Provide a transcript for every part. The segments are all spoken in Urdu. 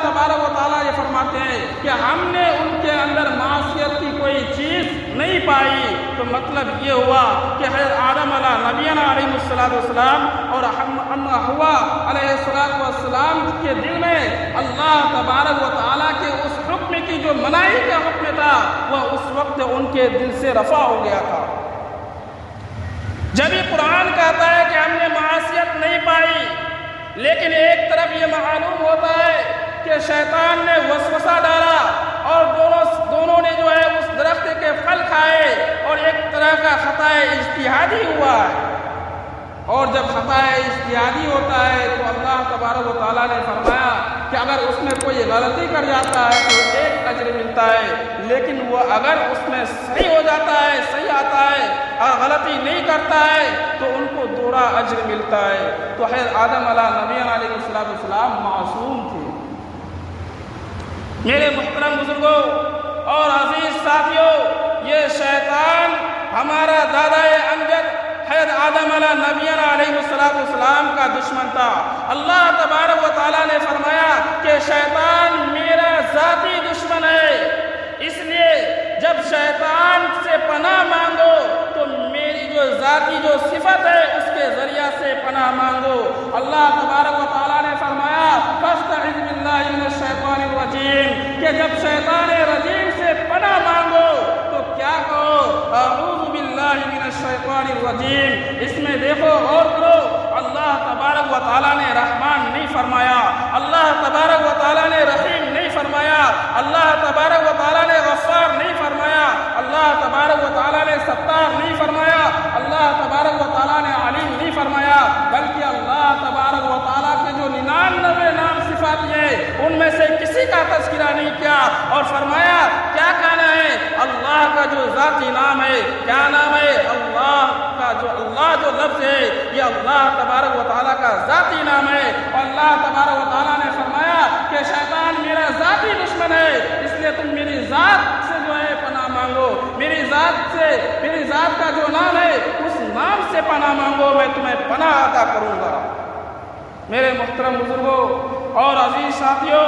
تبارک و تعالیٰ یہ فرماتے ہیں کہ ہم نے ان کے اندر معصیت کی کوئی چیز نہیں پائی، تو مطلب یہ ہوا کہ حضرت آدم علیہ نبینا علیہ السلام اور حوا علیہ السلام کے دل میں اللہ تبارک و تعالیٰ کے اس حکم کی جو منائی کا حکم تھا وہ اس وقت ان کے دل سے رفع ہو گیا تھا۔ جب یہ قرآن کہتا ہے کہ ہم نے معصیت نہیں پائی، لیکن ایک طرف یہ معلوم ہوتا ہے کہ شیطان نے وسوسہ ڈالا اور دونوں نے جو ہے اس درخت کے پھل کھائے اور ایک طرح کا خطا اجتہادی ہوا ہے، اور جب خطا اجتہادی ہوتا ہے تو اللہ تبارک و تعالیٰ نے فرمایا کہ اگر اس میں کوئی غلطی کر جاتا ہے تو ایک اجر ملتا ہے، لیکن وہ اگر اس میں صحیح ہو جاتا ہے، صحیح آتا ہے اور غلطی نہیں کرتا ہے تو ان کو دوہرا اجر ملتا ہے۔ تو حضرت آدم علیہ نبینا علیہ السلام معصوم تھے۔ میرے محترم بزرگوں اور عزیز ساتھیوں، یہ شیطان ہمارا دادا امجد حضرت آدم علیہ نبینا علیہ السلام کا دشمن تھا۔ اللہ تبارک و تعالیٰ نے فرمایا کہ شیطان میرا ذاتی دشمن ہے، اس لیے جب شیطان سے پناہ مانگو تو میری جو ذاتی جو صفت ہے اس کے ذریعہ سے پناہ مانگو۔ اللہ تبارک و تعالیٰ نے فرمایا فاستعذ باللہ من الشیطان الرجیم، کہ جب شیطان رجیم سے پناہ مانگو تو کیا کہو؟ اعوذ باللہ من الشیطان الرجیم۔ اس میں دیکھو اور کرو، اللہ تبارک و تعالیٰ نے رحمان نہیں فرمایا، اللہ تبارک و تعالیٰ نے رحیم نہیں فرمایا، اللہ تبارک و تعالیٰ نے غفار نہیں فرمایا، اللہ تبارک و تعالیٰ نے ستار نہیں فرمایا، اللہ تبارک و تعالیٰ نے علیم نہیں فرمایا، بلکہ اللہ تبارک و تعالیٰ کے جو 99 نام صفات ہیں ان میں سے کسی کا تذکرہ نہیں کیا، اور فرمایا کیا کہنا ہے؟ اللہ کا جو ذاتی نام ہے، کیا نام ہے؟ اللہ جو لفظ ہے یہ اللہ تبارک و تعالیٰ کا ذاتی نام ہے، اور اللہ تبارک و تعالیٰ نے فرمایا کہ شیطان میرا ذاتی دشمن ہے، اس لیے تم میری ذات سے جو ہے پناہ مانگو، میری ذات کا جو نام ہے اس نام سے پناہ مانگو، میں تمہیں پناہ عطا کروں گا۔ میرے محترم بزرگوں اور عزیز ساتھیوں،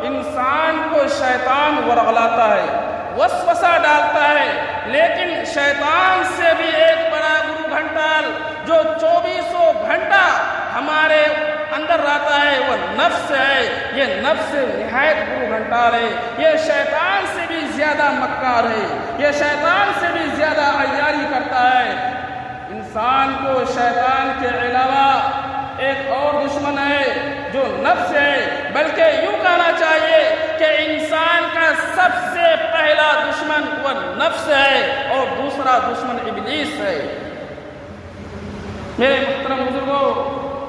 انسان کو شیطان ورغلاتا ہے، وسوسہ ڈالتا ہے، لیکن شیطان سے بھی ایک بڑا گرو گھنٹال جو 2400 گھنٹہ ہمارے اندر رہتا ہے وہ نفس ہے۔ یہ نفس نہایت گرو گھنٹال ہے، یہ شیطان سے بھی زیادہ مکار ہے، یہ شیطان سے بھی زیادہ عیاری کرتا ہے۔ انسان کو شیطان کے علاوہ ایک اور دشمن ہے جو نفس ہے، بلکہ یوں کہنا چاہیے کہ انسان کا سب سے پہلا دشمن وہ نفس ہے اور دوسرا دشمن ابلیس ہے۔ میرے محترم بزرگوں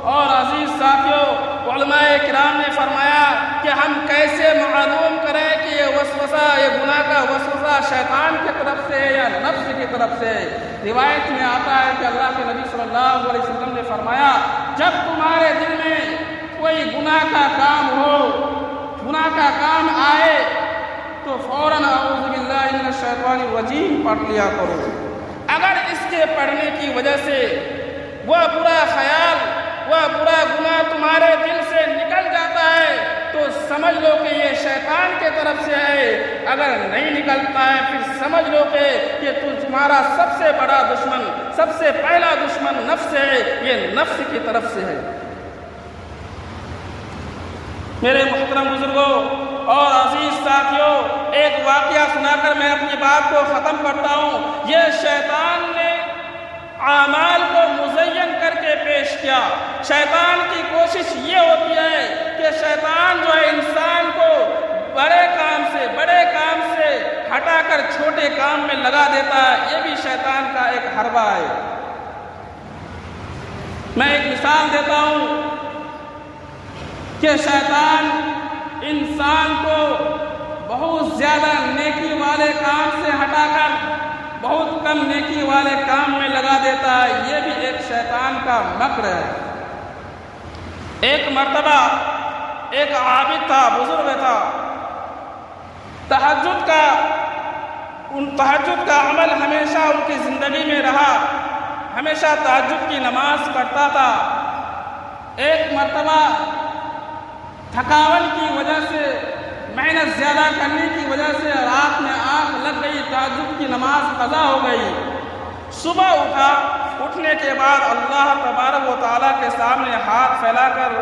اور عزیز ساتھیوں، علماء کرام نے فرمایا کہ ہم کیسے معلوم کریں کہ یہ وسوسہ، یہ گناہ کا وسوسہ شیطان کی طرف سے ہے یا نفس کی طرف سے؟ روایت میں آتا ہے کہ اللہ کے نبی صلی اللہ علیہ وسلم نے فرمایا جب تمہارے دل میں کوئی گناہ کا کام ہو، گناہ کا کام آئے تو فوراً اعوذ باللہ من الشیطان الرجیم پڑھ لیا کرو۔ اگر اس کے پڑھنے کی وجہ سے وہ برا خیال، وہ برا گناہ تمہارے دل سے نکل جاتا ہے تو سمجھ لو کہ یہ شیطان کے طرف سے ہے، اگر نہیں نکلتا ہے پھر سمجھ لو کہ تمہارا سب سے بڑا دشمن، سب سے پہلا دشمن نفس ہے، یہ نفس کی طرف سے ہے۔ میرے محترم بزرگوں اور عزیز ساتھیوں، ایک واقعہ سنا کر میں اپنی بات کو ختم کرتا ہوں۔ یہ شیطان نے اعمال کو مزین کر کے پیش کیا۔ شیطان کی کوشش یہ ہوتی ہے کہ شیطان جو ہے انسان کو بڑے کام سے ہٹا کر چھوٹے کام میں لگا دیتا ہے، یہ بھی شیطان کا ایک حربہ ہے۔ میں ایک مثال دیتا ہوں کہ شیطان انسان کو بہت زیادہ نیکی والے کام سے ہٹا کر بہت کم نیکی والے کام میں لگا دیتا ہے، یہ بھی ایک شیطان کا مکر ہے۔ ایک مرتبہ ایک عابد تھا، بزرگ تھا، تہجد کا عمل ہمیشہ ان کی زندگی میں رہا، ہمیشہ تہجد کی نماز پڑھتا تھا۔ ایک مرتبہ تھکاون کی وجہ سے محنت زیادہ کرنے کی وجہ سے رات میں آنکھ لگ گئی، تہجد کی نماز قضا ہو گئی، صبح اٹھا، اٹھنے کے بعد اللہ تبارک و تعالیٰ کے سامنے ہاتھ پھیلا کر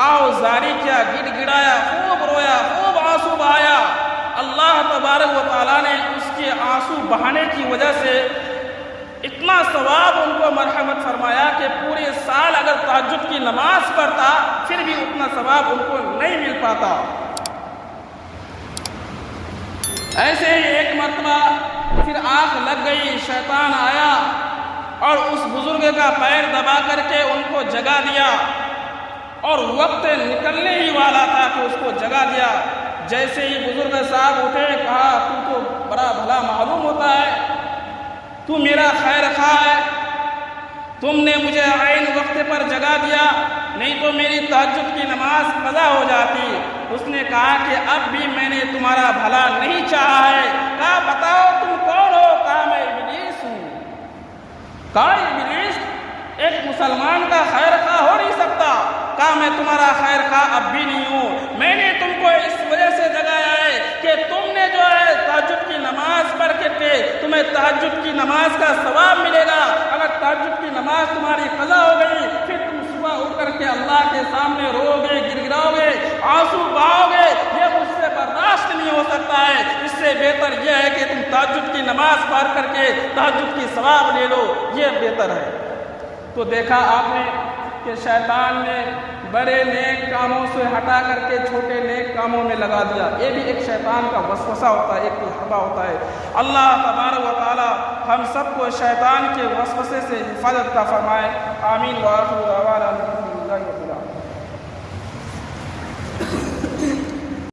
آوازاری کیا، گڑ گڑایا، خوب رویا، خوب آنسو بہایا۔ اللہ تبارک و تعالیٰ نے اس کے آنسو بہانے کی وجہ سے اتنا ثواب ان کو مرحمت فرمایا کہ پورے سال اگر تہجد کی نماز پڑھتا پھر بھی اتنا ثواب ان کو نہیں مل پاتا۔ ایسے ہی ایک مرتبہ پھر آنکھ لگ گئی، شیطان آیا اور اس بزرگ کا پیر دبا کر کے ان کو جگا دیا، اور وقت نکلنے ہی والا تھا کہ اس کو جگا دیا۔ جیسے ہی بزرگ صاحب اٹھے، کہا تو بڑا بھلا معلوم ہوتا ہے، تو میرا خیر خواہ ہے، تم نے مجھے عین وقت پر جگا دیا، نہیں تو میری تہجد کی نماز قضا ہو جاتی۔ اس نے کہا کہ اب بھی میں نے تمہارا بھلا نہیں چاہا ہے۔ کہا بتاؤ تم کون ہو؟ کہا میں ابلیس ہوں۔ کہا ابلیس ایک مسلمان کا خیر خواہ ہو نہیں سکتا؟ کہا میں تمہارا خیر خواہ اب بھی نہیں ہوں، میں نے تم کو اس وجہ سے جگایا ہے کہ تم نے جو ہے تہجد کی نماز پڑھ کے تمہیں تہجد کی نماز کا ثواب ملے گا۔ اگر تہجد کی نماز تمہاری قضا ہو گئی پھر تم صبح اٹھ کر کے اللہ کے سامنے رو گے، گر گراؤ گے، آنسو بہاؤ گے، یہ مجھ سے برداشت نہیں ہو سکتا ہے۔ اس سے بہتر یہ ہے کہ تم تہجد کی نماز پڑھ کر کے تہجد کی ثواب لے لو، یہ بہتر ہے۔ تو دیکھا آپ نے کہ شیطان نے بڑے نیک کاموں سے ہٹا کر کے چھوٹے نیک کاموں میں لگا دیا۔ یہ بھی ایک شیطان کا وسوسہ ہوتا ہے، ایک حربہ ہوتا ہے۔ اللہ تبارک و تعالی ہم سب کو شیطان کے وسوسے سے حفاظت کا فرمائے۔ آمین۔ وآخر دعوانا